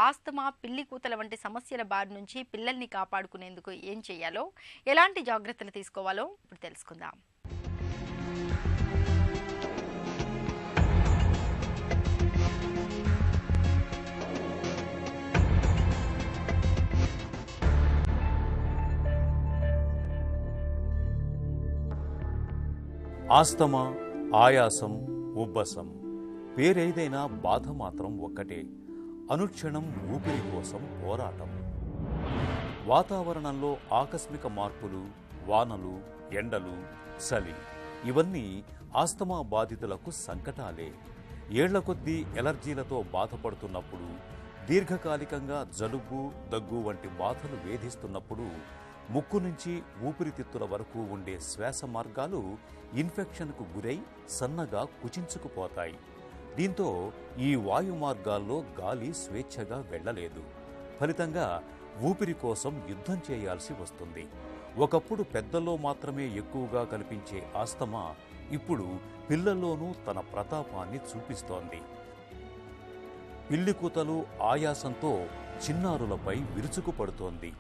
Asthma, పిల్లి కూతల వంటి సమస్యల బారి నుంచి పిల్లల్ని కాపాడుకునేందుకు ఏం చేయాలో, ఎలాంటి జాగ్రత్తలు తీసుకోవాలో ఇప్పుడు తెలుసుకుందాం. ఆస్తమా, ఆయాసం, ఉబ్బసం పేరేదైనా బాధ మాత్రం ఒక్కటే. అనుక్షణం ఊపిరి కోసం పోరాటం. వాతావరణంలో ఆకస్మిక మార్పులు, వానలు, ఎండలు, చలి ఇవన్నీ ఆస్తమా బాధితులకు సంకటాలే. ఏళ్ల కొద్దీ ఎలర్జీలతో బాధపడుతున్నప్పుడు, దీర్ఘకాలికంగా జలుబు, దగ్గు వంటి బాధలు వేధిస్తున్నప్పుడు ముక్కు నుంచి ఊపిరితిత్తుల వరకు ఉండే శ్వాస మార్గాలు ఇన్ఫెక్షన్కు గురై సన్నగా కుచించుకుపోతాయి. దీంతో ఈ వాయు మార్గాల్లో గాలి స్వేచ్ఛగా వెళ్లలేదు. ఫలితంగా ఊపిరి కోసం యుద్ధం చేయాల్సి వస్తుంది. ఒకప్పుడు పెద్దల్లో మాత్రమే ఎక్కువగా కనిపించే ఆస్తమా ఇప్పుడు పిల్లల్లోనూ తన ప్రతాపాన్ని చూపిస్తోంది. పిల్లికూతలు, ఆయాసంతో చిన్నారులపై విరుచుకుపడుతోంది.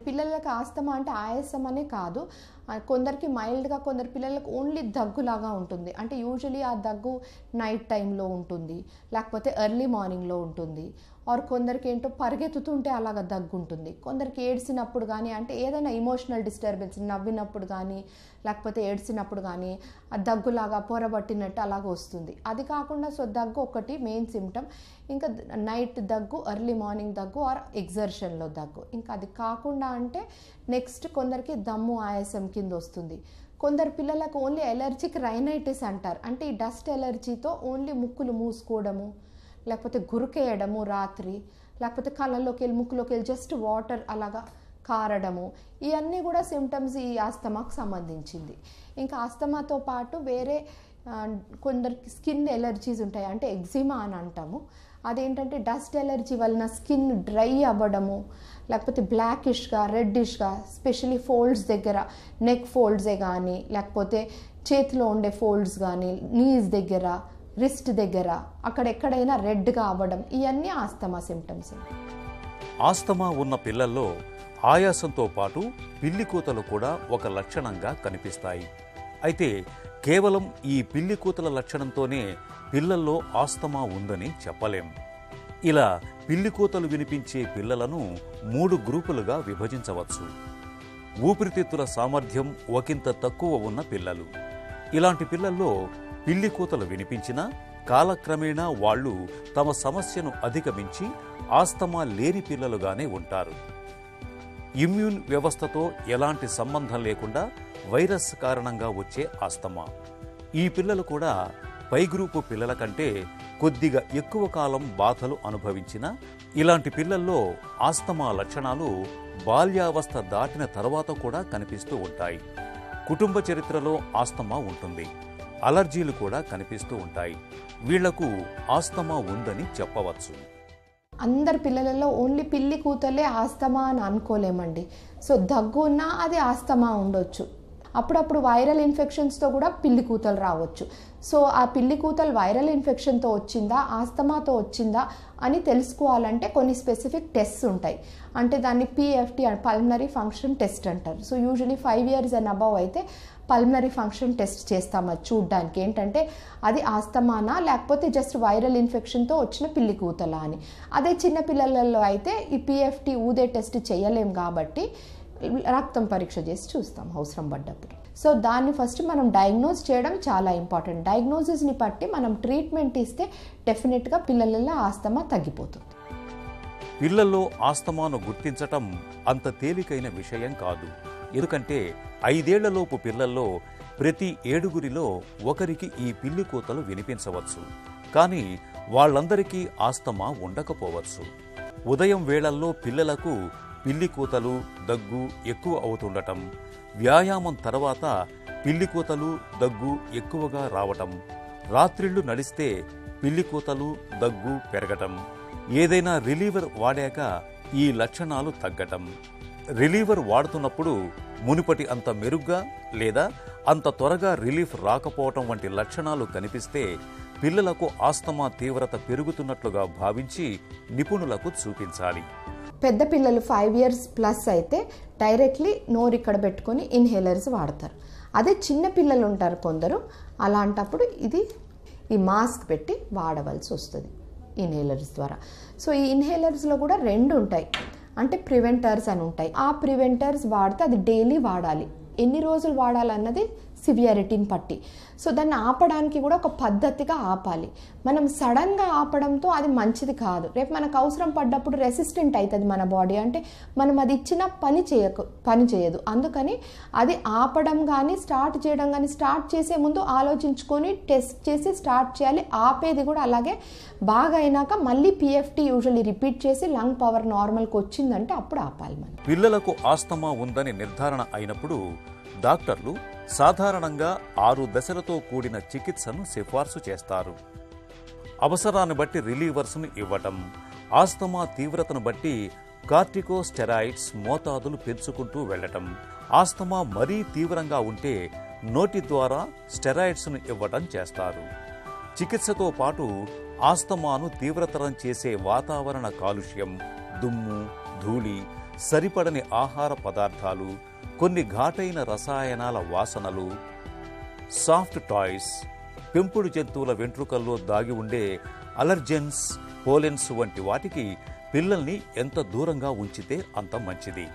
పిల్లలకు ఆస్తమా అంటే ఆయాసం అనే కాదు, కొందరికి మైల్డ్గా, కొందరు పిల్లలకు ఓన్లీ దగ్గులాగా ఉంటుంది. అంటే యూజువలీ ఆ దగ్గు నైట్ టైంలో ఉంటుంది, లేకపోతే ఎర్లీ మార్నింగ్లో ఉంటుంది. ఆర్ కొందరికి ఏంటో పరిగెత్తుతుంటే అలాగ దగ్గు ఉంటుంది. కొందరికి ఏడ్చినప్పుడు కానీ, అంటే ఏదైనా ఇమోషనల్ డిస్టర్బెన్స్, నవ్వినప్పుడు కానీ లేకపోతే ఏడ్చినప్పుడు కానీ ఆ దగ్గులాగా పొరబట్టినట్టు అలాగ వస్తుంది. అది కాకుండా దగ్గు ఒకటి మెయిన్ సిమ్టమ్. ఇంకా నైట్ దగ్గు, ఎర్లీ మార్నింగ్ దగ్గు ఆర్ ఎగ్జర్షన్లో దగ్గు. ఇంకా అది కాకుండా అంటే నెక్స్ట్ కొందరికి దమ్ము, ఆయాసం కింద వస్తుంది. కొందరు పిల్లలకు ఓన్లీ ఎలర్జిక్ రైనైటిస్ అంటారు. అంటే ఈ డస్ట్ ఎలర్జీతో ఓన్లీ ముక్కులు మూసుకోవడము, లేకపోతే గురికేయడము రాత్రి, లేకపోతే కళ్ళల్లోకి వెళ్ళి ముక్కులోకి వెళ్ళి జస్ట్ వాటర్ అలాగా కారడము, ఇవన్నీ కూడా సిమ్టమ్స్ ఈ ఆస్తమాకు సంబంధించింది. ఇంకా ఆస్తమాతో పాటు వేరే కొందరికి స్కిన్ ఎలర్జీస్ ఉంటాయి. అంటే ఎగ్జిమా అని అంటాము. అదేంటంటే డస్ట్ ఎలర్జీ వలన స్కిన్ డ్రై అవ్వడము, లేకపోతే బ్లాకిష్గా, రెడ్డిష్గా, స్పెషలీ ఫోల్డ్స్ దగ్గర, నెక్ ఫోల్డ్సే కానీ, లేకపోతే చేతిలో ఉండే ఫోల్డ్స్ కానీ, నీస్ దగ్గర, రిస్ట్ దగ్గర అక్కడెక్కడైనా రెడ్గా అవ్వడం, ఇవన్నీ ఆస్తమా సిమ్టమ్స్. ఆస్తమా ఉన్న పిల్లల్లో ఆయాసంతో పాటు పిల్లికూతలు కూడా ఒక లక్షణంగా కనిపిస్తాయి. అయితే కేవలం ఈ పిల్లికూతల లక్షణంతోనే పిల్లల్లో ఆస్తమా ఉందని చెప్పలేం. ఇలా పిల్లికూతలు వినిపించే పిల్లలను 3 గ్రూపులుగా విభజించవచ్చు. ఊపిరితిత్తుల సామర్థ్యం ఒకంత తక్కువ ఉన్న పిల్లలు. ఇలాంటి పిల్లల్లో పిల్లికూతలు వినిపించినా కాలక్రమేణా వాళ్ళు తమ సమస్యను అధిగమించి ఆస్తమా లేని పిల్లలుగానే ఉంటారు. ఇమ్యూన్ వ్యవస్థతో ఎలాంటి సంబంధం లేకుండా వైరస్ కారణంగా వచ్చే ఆస్తమా. ఈ పిల్లలు కూడా పై గ్రూపు పిల్లల కంటే కొద్దిగా ఎక్కువ కాలం బాధలు అనుభవించిన ఇలాంటి పిల్లల్లో ఆస్తమా లక్షణాలు బాల్యావస్థ దాటిన తర్వాత కూడా కనిపిస్తూ ఉంటాయి. కుటుంబ చరిత్రలో ఆస్తమా ఉంటుంది. అలర్జీలు కూడా కనిపిస్తూ ఉంటాయి. వీళ్లకు ఆస్తమా ఉందని చెప్పవచ్చు. అందరి పిల్లలలో ఓన్లీ పిల్లి కూతలే ఆస్తమా అని అనుకోలేమండి. దగ్గు ఉన్నా అది ఆస్తమా ఉండొచ్చు. అప్పుడప్పుడు వైరల్ ఇన్ఫెక్షన్స్తో కూడా పిల్లి కూతలు రావచ్చు. ఆ పిల్లి కూతలు వైరల్ ఇన్ఫెక్షన్తో వచ్చిందా, ఆస్తమాతో వచ్చిందా అని తెలుసుకోవాలంటే కొన్ని స్పెసిఫిక్ టెస్ట్స్ ఉంటాయి. అంటే దాన్ని PFT పల్మనరీ ఫంక్షన్ టెస్ట్ అంటారు. యూజువలీ 5 years అండ్ అబవ్ అయితే పల్మనరీ ఫంక్షన్ టెస్ట్ చేస్తాం. అది చూడ్డానికి ఏంటంటే అది ఆస్తమానా లేకపోతే జస్ట్ వైరల్ ఇన్ఫెక్షన్తో వచ్చిన పిల్లి కూతలా అని. అదే చిన్న పిల్లలలో అయితే ఈ PFT ఊదే టెస్ట్ చేయలేం కాబట్టి రక్తం పరీక్ష చేసి చూస్తాం అవసరం పడ్డప్పుడు. దాన్ని ఫస్ట్ మనం డయాగ్నోజ్ చేయడం చాలా ఇంపార్టెంట్. డయాగ్నోసిస్ని బట్టి మనం ట్రీట్మెంట్ ఇస్తే డెఫినెట్గా పిల్లలలో ఆస్తమా తగ్గిపోతుంది. పిల్లల్లో ఆస్తమాను గుర్తించటం అంత తేలికైన విషయం కాదు. ఎందుకంటే 5 ఏళ్లలోపు పిల్లల్లో ప్రతి 7గురిలో ఒకరికి ఈ పిల్లి కూతలు వినిపించవచ్చు. కానీ వాళ్ళందరికీ ఆస్తమా ఉండకపోవచ్చు. ఉదయం వేళల్లో పిల్లలకు పిల్లి కూతలు, దగ్గు ఎక్కువ అవుతుండటం, వ్యాయామం తర్వాత పిల్లి కూతలు, దగ్గు ఎక్కువగా రావటం, రాత్రిళ్లు నడిస్తే పిల్లి కూతలు, దగ్గు పెరగటం, ఏదైనా రిలీవర్ వాడాక ఈ లక్షణాలు తగ్గటం, రిలీవర్ వాడుతున్నప్పుడు మునుపటి అంత మెరుగ్గా లేదా అంత త్వరగా రిలీఫ్ రాకపోవటం వంటి లక్షణాలు కనిపిస్తే పిల్లలకు ఆస్తమా తీవ్రత పెరుగుతున్నట్లుగా భావించి నిపుణులకు చూపించాలి. పెద్ద పిల్లలు 5 years ప్లస్ అయితే డైరెక్ట్లీ నోరు ఇక్కడ పెట్టుకొని ఇన్హేలర్స్ వాడతారు. అదే చిన్న పిల్లలు ఉంటారు కొందరు, అలాంటప్పుడు ఈ మాస్క్ పెట్టి వాడవలసి వస్తుంది ఇన్హేలర్స్ ద్వారా. సో ఈ ఇన్హేలర్స్లో కూడా 2 ఉంటాయి, అంటే ప్రివెంటర్స్ అని ఉంటాయి. ఆ ప్రివెంటర్స్ వాడితే అది డైలీ వాడాలి. ఎన్ని రోజులు వాడాలన్నది సివియారిటీని బట్టి. సో దాన్ని ఆపడానికి కూడా ఒక పద్ధతిగా ఆపాలి. మనం సడన్గా ఆపడంతో అది మంచిది కాదు. రేపు మనకు అవసరం పడ్డప్పుడు రెసిస్టెంట్ అవుతుంది మన బాడీ, అంటే మనం అది ఇచ్చిన పని చేయదు. అందుకని అది ఆపడం కానీ స్టార్ట్ చేయడం కానీ స్టార్ట్ చేసే ముందు ఆలోచించుకొని టెస్ట్ చేసి స్టార్ట్ చేయాలి. ఆపేది కూడా అలాగే బాగా అయినాక మళ్ళీ పిఎఫ్టీ యూజువల్లీ రిపీట్ చేసి లంగ్ పవర్ నార్మల్కి వచ్చిందంటే అప్పుడు ఆపాలి మనం. పిల్లలకు ఆస్తమా ఉందని నిర్ధారణ అయినప్పుడు డాక్టర్లు సాధారణంగా 6 దశలతో కూడిన చికిత్సను సిఫార్సు చేస్తారు. అవసరాన్ని బట్టి రిలీవర్స్ను ఇవ్వటం, ఆస్తమా తీవ్రతను బట్టి కార్టికోస్టెరాయిడ్స్ మోతాదులు పెంచుకుంటూ వెళ్లటం, ఆస్తమా మరీ తీవ్రంగా ఉంటే నోటి ద్వారా స్టెరాయిడ్స్ను ఇవ్వటం చేస్తారు. చికిత్సతో పాటు ఆస్తమాను తీవ్రతరం చేసే వాతావరణ కాలుష్యం, దుమ్ము, ధూళి, సరిపడని ఆహార పదార్థాలు, కొన్ని ఘాటైన రసాయనాల వాసనలు, సాఫ్ట్ టాయ్స్, పెంపుడు జంతువుల వెంట్రుకల్లో దాగి ఉండే అలర్జెన్స్, పోలెన్స్ వంటి వాటికి పిల్లల్ని ఎంత దూరంగా ఉంచితే అంత మంచిది.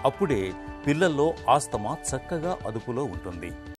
అప్పుడే పిల్లల్లో ఆస్తమా చక్కగా అదుపులో ఉంటుంది.